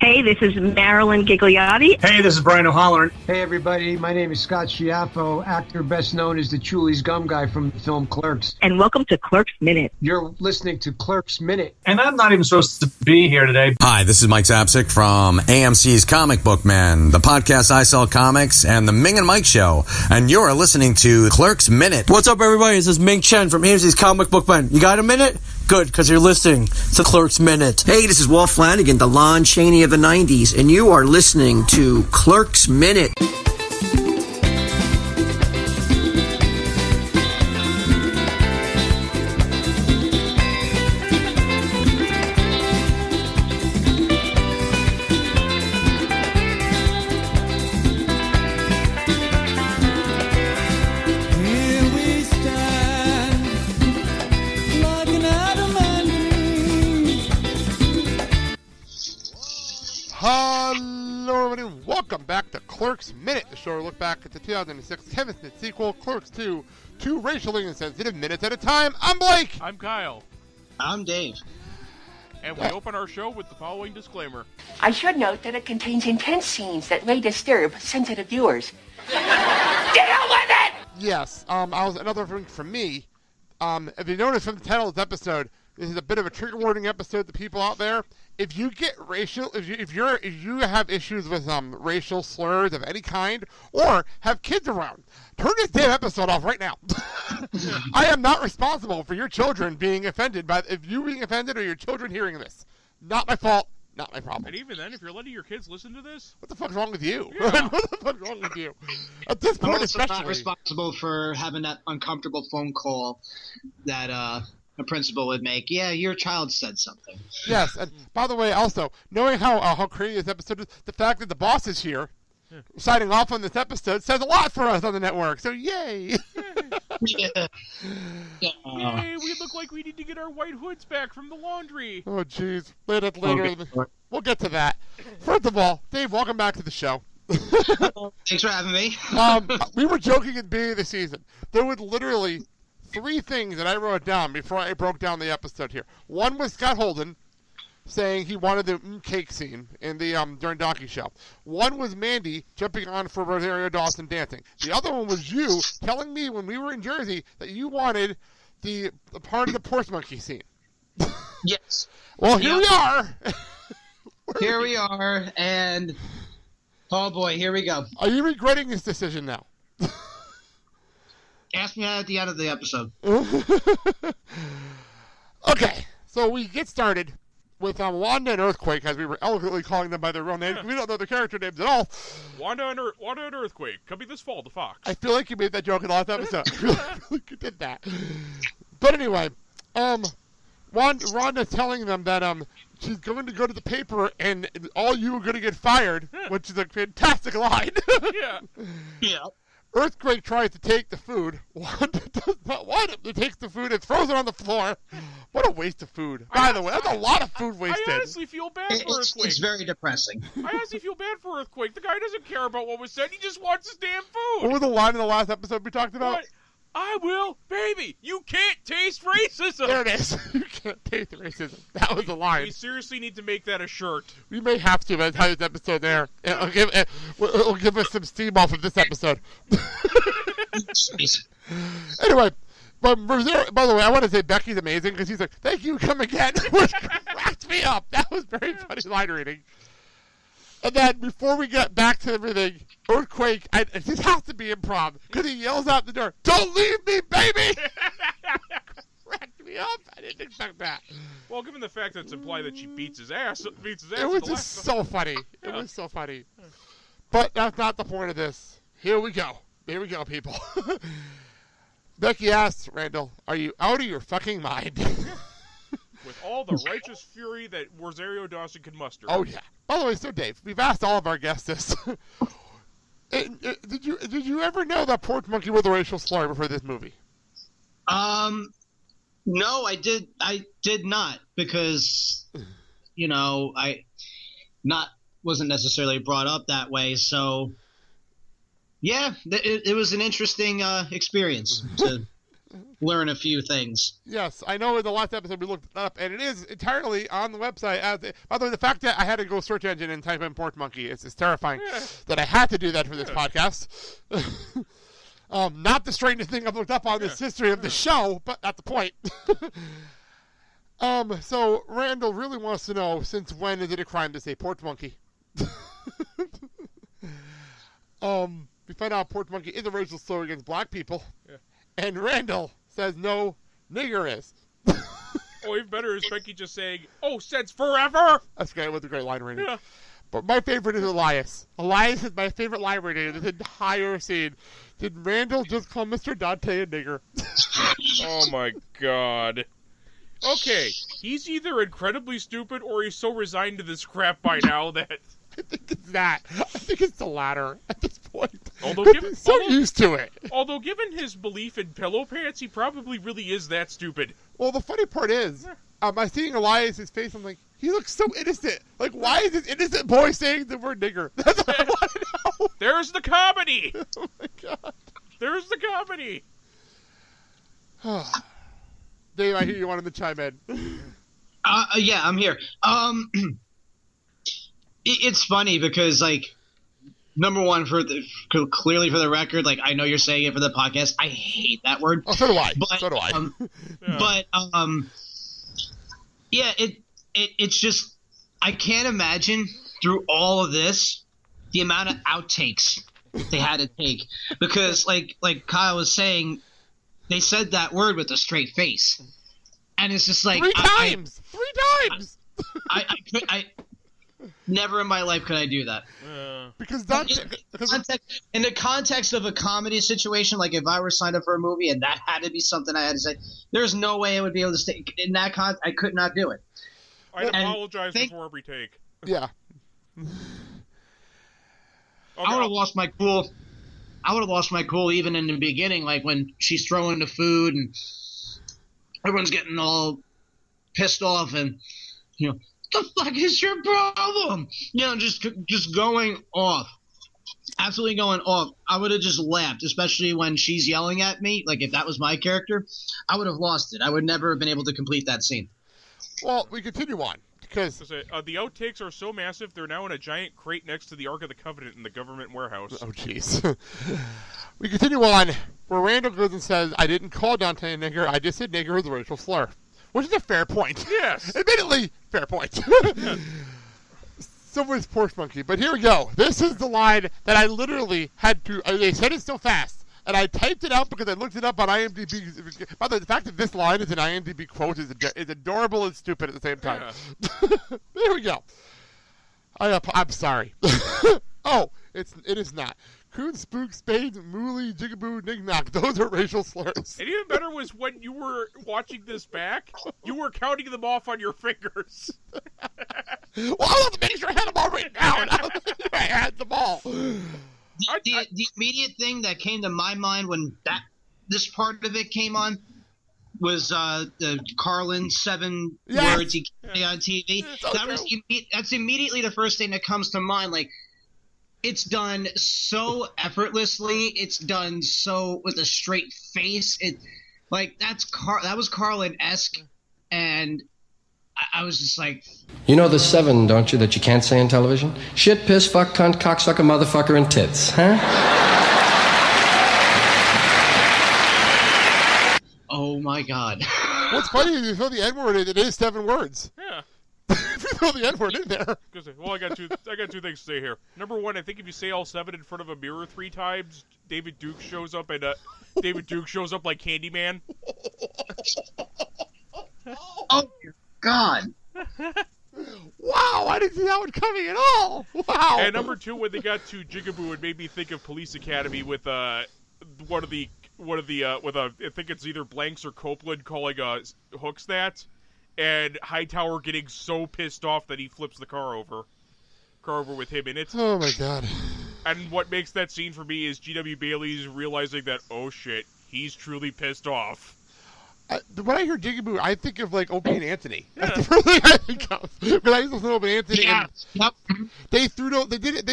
Hey, this is Marilyn Gigliotti. Hey, this is Brian O'Halloran. Hey, everybody. My name is Scott Schiaffo, actor best known as the Chulies Gum Guy from the film Clerks. And welcome to Clerks Minute. You're listening to Clerks Minute. And I'm not even supposed to be here today. Hi, this is Mike Zapsik from AMC's Comic Book Man, the podcast I Sell Comics, and the Ming and Mike Show. And you're listening to Clerks Minute. What's up, everybody? This is Ming Chen from AMC's Comic Book Man. You got a minute? Good, because you're listening to Clerks Minute. Hey, this is Walt Flanagan, the Lon Chaney of the 90s, and you are listening to Clerks Minute. Hello, everybody. Welcome back to Clerks Minute, the show where we look back at the 2006 Kevin Smith sequel, Clerks 2, 2 racially insensitive minutes at a time. I'm Blake. I'm Kyle. I'm Dave. And we open our show with the following disclaimer. I should note that it contains intense scenes that may disturb sensitive viewers. Deal with it! Yes, another thing from me. If you notice from the title of this episode, this is a bit of a trigger warning episode to people out there. If you get racial, if you have issues with racial slurs of any kind, or have kids around, turn this damn episode off right now. I am not responsible for your children being offended if you being offended or your children hearing this. Not my fault. Not my problem. And even then, if you're letting your kids listen to this, what the fuck's wrong with you? Yeah. What the fuck's wrong with you? At this point, I'm also especially. not responsible for having that uncomfortable phone call that a principal would make. Yeah, your child said something. Yes, and by the way, also knowing how crazy this episode is, the fact that the boss is here, signing off on this episode, says a lot for us on the network. So yay! Yeah. yay, we look like we need to get our white hoods back from the laundry. Oh, jeez. Later. We'll get to that. First of all, Dave, welcome back to the show. Thanks for having me. We were joking at the beginning of the season. There were literally 3 things that I wrote down before I broke down the episode here. One was Scott Holden saying he wanted the cake scene in the during Donkey Show. One was Mandy jumping on for Rosario Dawson dancing. The other one was you telling me when we were in Jersey that you wanted the part of the Porch Monkey scene. Yes. Well, here we are. Here we are, and oh boy, here we go. Are you regretting this decision now? Ask me that at the end of the episode. Okay, so we get started with Wanda and Earthquake, as we were eloquently calling them by their real names. We don't know their character names at all. Wanda and Earthquake, coming this fall to Fox. I feel like you made that joke in the last episode. I feel like you did that. But anyway, Rhonda's telling them that she's going to go to the paper and all you are going to get fired, which is a fantastic line. Yeah. Yeah. Earthquake tries to take the food. Wanda does not want him to take the food and throws it on the floor. What a waste of food. By the way, that's a lot of food wasted. I honestly feel bad for Earthquake. It's very depressing. I honestly feel bad for Earthquake. The guy doesn't care about what was said. He just wants his damn food. What was the line in the last episode we talked about? What? I will, baby. You can't taste racism. There it is. You can't taste racism. That was the line. We seriously need to make that a shirt. We may have to by the time this episode there. It'll give us some steam off of this episode. Anyway, by the way, I want to say Becky's amazing because he's like, "Thank you, come again," which cracked me up. That was very funny line reading. And then before we get back to everything, Earthquake, this has to be improv because he yells out the door, "Don't leave me, baby!" Cracked me up. I didn't expect that. Well, given the fact that it's implied that she beats his ass. It was just so funny. It was so funny. But that's not the point of this. Here we go. Here we go, people. Becky asks Randal, "Are you out of your fucking mind?" With all the righteous fury that Rosario Dawson can muster. Oh yeah. By the way, so Dave, we've asked all of our guests this. Did you ever know that Porch Monkey was a racial slur before this movie? No, I did not because wasn't necessarily brought up that way. So yeah, it was an interesting experience to learn a few things. Yes, I know in the last episode we looked it up, and it is entirely on the website. By the way, the fact that I had to go search engine and type in Pork Monkey is terrifying that I had to do that for this podcast. Not the strangest thing I've looked up on this history of the show, but not the point. So Randal really wants to know, since when is it a crime to say Pork Monkey? We find out Pork Monkey is a racial slur against black people, and Randal says no, nigger is. Oh, even better is Becky just saying, "Oh, since forever." That's great. With a great line reading. Yeah. But my favorite is Elias. Elias is my favorite line reading in this entire scene. Did Randal just call Mr. Dante a nigger? Oh my god. Okay, he's either incredibly stupid or he's so resigned to this crap by now that... I think it's that. I think it's the latter at this point. He's so used to it. Although, given his belief in pillow pants, he probably really is that stupid. Well, the funny part is, I'm seeing Elias' face, I'm like, he looks so innocent. Like, why is this innocent boy saying the word nigger? That's what I want to know. There's the comedy. Oh, my God. There's the comedy. Dave, I hear you wanted to chime in. Yeah, I'm here. It's funny because, like, number one, clearly for the record, like, I know you're saying it for the podcast. I hate that word. Oh, so do I. Yeah, it's just, I can't imagine through all of this the amount of outtakes they had to take because, like Kyle was saying, they said that word with a straight face, and it's just like three times. I never in my life could I do that. Because in the context of a comedy situation, like if I were signed up for a movie and that had to be something I had to say, there's no way I would be able to stay in that I could not do it. I'd apologize before every take. Yeah. I would have lost my cool. I would have lost my cool even in the beginning, like when she's throwing the food and everyone's getting all pissed off and, you know, what the fuck is your problem? You know, just going off. Absolutely going off. I would have just laughed, especially when she's yelling at me. Like, if that was my character, I would have lost it. I would never have been able to complete that scene. Well, we continue on. Because the outtakes are so massive, they're now in a giant crate next to the Ark of the Covenant in the government warehouse. Oh, jeez. We continue on, where Randal goes and says, I didn't call Dante a nigger, I just said nigger is a racial slur. Which is a fair point. Yes. Admittedly, fair point. So was Pork Monkey. But here we go. This is the line that I literally had to, they said it so fast, and I typed it out because I looked it up on IMDb. By the way, the fact that this line is an IMDb quote is adorable and stupid at the same time. Yeah. There we go. I'm sorry. Oh, it is not. Coon, spook, spade, mooly, jigaboo, knick-knock. Those are racial slurs. And even better was when you were watching this back, you were counting them off on your fingers. Well, I want to make sure I had them all written down. I had them all. The immediate thing that came to my mind when this part of it came on was the Carlin 7 words he gave on TV. So that's immediately the first thing that comes to mind. Like, it's done so effortlessly. It's done so with a straight face. That was Carlin-esque, and I was just like, you know the 7, don't you, that you can't say on television? Shit, piss, fuck, cunt, cocksucker, motherfucker, and tits, huh? Oh my God. What's funny is you throw the N-word in, it is 7 words. Yeah. If you throw the N-word in there. Well, I got two things to say here. Number one, I think if you say all 7 in front of a mirror 3 times, David Duke shows up like Candyman. Oh God. Wow, I didn't see that one coming at all. Wow. And number 2, when they got to Jigaboo, it made me think of Police Academy with I think it's either Blanks or Copeland calling Hooks that, and Hightower getting so pissed off that he flips the car over with him in it. Oh my God. And what makes that scene for me is G.W. Bailey's realizing that, oh shit, he's truly pissed off. When I hear Jigaboo, I think of like Opie and Anthony. Yeah. That's the first thing I think of. When I used to listen to Opie and Anthony, they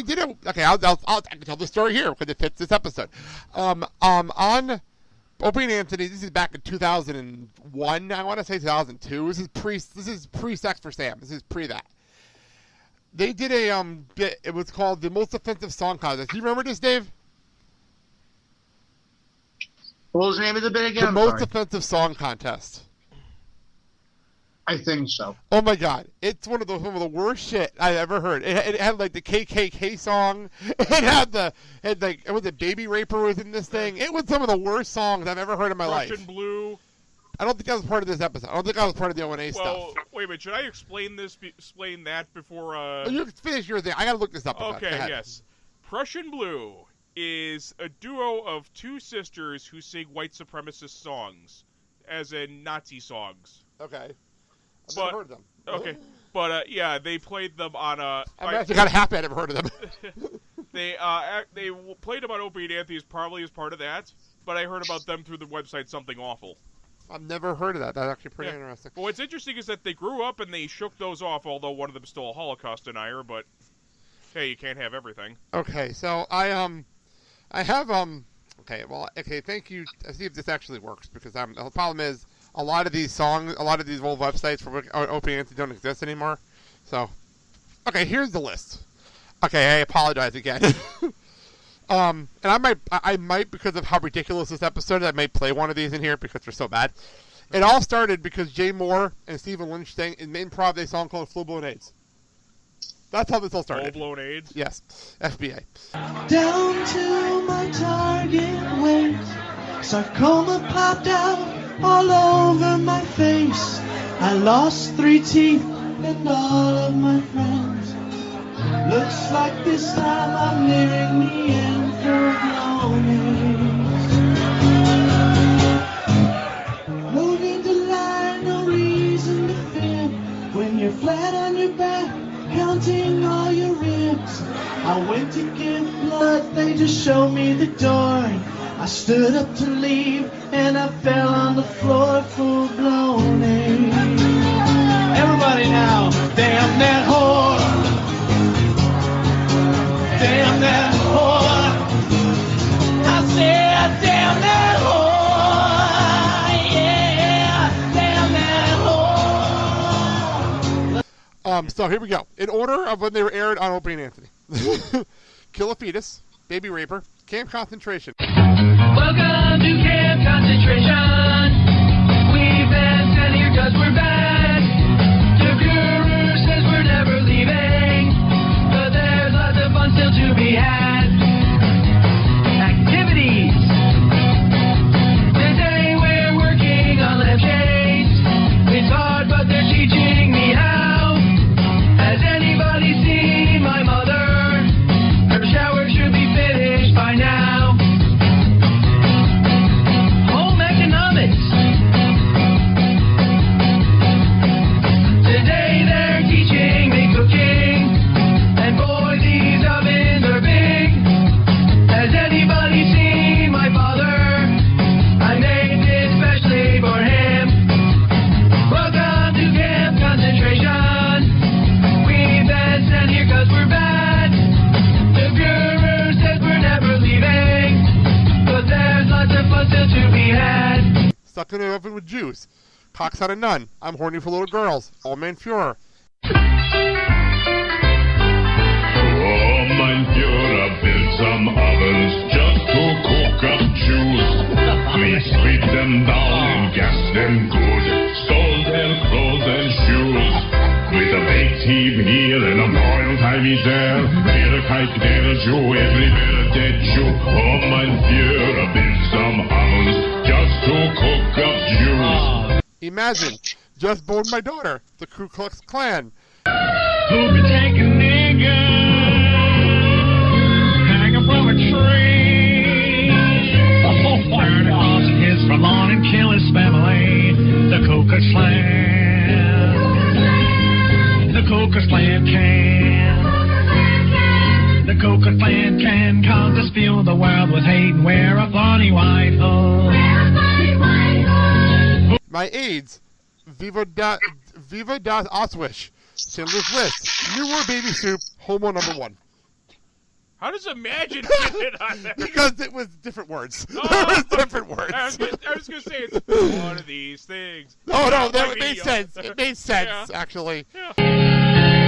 did it. Okay, I can tell the story here because it fits this episode. On Opie and Anthony. This is back in 2001. I want to say 2002. This is pre Sex for Sam. This is pre that. They did a bit. It was called the Most Offensive Song Contest. Do you remember this, Dave? What was the name of the bit again? The Most Offensive Song Contest. I think so. Oh my God! It's one of the worst shit I ever heard. It had like the KKK song. It was a Baby Raper was in this thing. It was some of the worst songs I've ever heard in my life. Russian Blue. I don't think I was part of this episode. I don't think I was part of the O&A stuff. Well, wait a minute. Should I explain that before? You can finish your thing. I gotta look this up. Okay. Yes. Prussian Blue is a duo of two sisters who sing white supremacist songs, as in Nazi songs. Okay. I've never heard of them. Okay, but yeah, they played them on a. I'm actually kind of happy I never heard of them. They played them on Opie and Anthony's probably as part of that, but I heard about them through the website Something Awful. I've never heard of that. That's actually pretty interesting. Well, what's interesting is that they grew up and they shook those off, although one of them is still a Holocaust denier. But hey, you can't have everything. Okay, so I have Okay, well, okay. Thank you. Let's see if this actually works because the problem is. A lot of these old websites for Opie and Anthony don't exist anymore. So, okay, here's the list. Okay, I apologize again. And I might because of how ridiculous this episode is, I may play one of these in here because they're so bad. It all started because Jay Moore and Stephen Lynch sang in improv a song called Full Blown AIDS. That's how this all started. Full Blown AIDS? Yes. FBA. Down to my target weight. Sarcoma popped out all over my face. I lost 3 teeth and all of my friends. Looks like this time I'm nearing the end for no No need to lie, no reason to fear. When you're flat on your back, counting all your ribs. I went to give blood, they just showed me the door. I stood up to leave, and I fell on the floor, full-blown AIDS. Everybody now, damn that whore. Damn that whore. I said, damn that whore. Yeah, damn that whore. So here we go. In order of when they were aired on Opie and Anthony. Kill a Fetus, Baby Raper, Camp Concentration. Welcome to Camp Concentration. We've been sent here because we're bad. The guru says we're never leaving, but there's lots of fun still to be had. Activities. Today we're working on lampshades. It's hard, but they're teaching me how. Has anybody seen my mother? Her shower should be finished by now. Today they're teaching me cooking, and boy, these ovens are big. Has anybody seen my father? I made this especially for him. Welcome to Camp Concentration. We've been sent here because we're bad. The guru says we're never leaving, but there's lots of fun still to be had. Stuck in an oven with juice. Cock's out of none. I'm horny for little girls. Old Man Fuhrer. Oh, mein Führer, build some ovens just to cook up juice. Please sweep them down and gas them good. Stole their clothes and shoes. With a baked heap here and a boiled Ivy there. Here a kite there, Jew, everywhere a dead Jew. Oh, mein Führer, build some ovens just to cook up juice. Imagine, just born my daughter, the Ku Klux Klan. Who could take a nigga, hang him from a tree, burn a house and his for lawn and kill his family? The Ku Klux Klan. The Ku Klux Klan can. The Ku Klux Klan can cause us fill the world with hate and wear a funny white hood. My AIDS, Viva das Auschwitz, Schindler's List, New War Baby Soup, Homo number 1. How does imagine get it on there? Because it was different words. Oh, There was different words. I was going to say it's one of these things. Oh, no, Like it made sense. It made sense, actually. Yeah.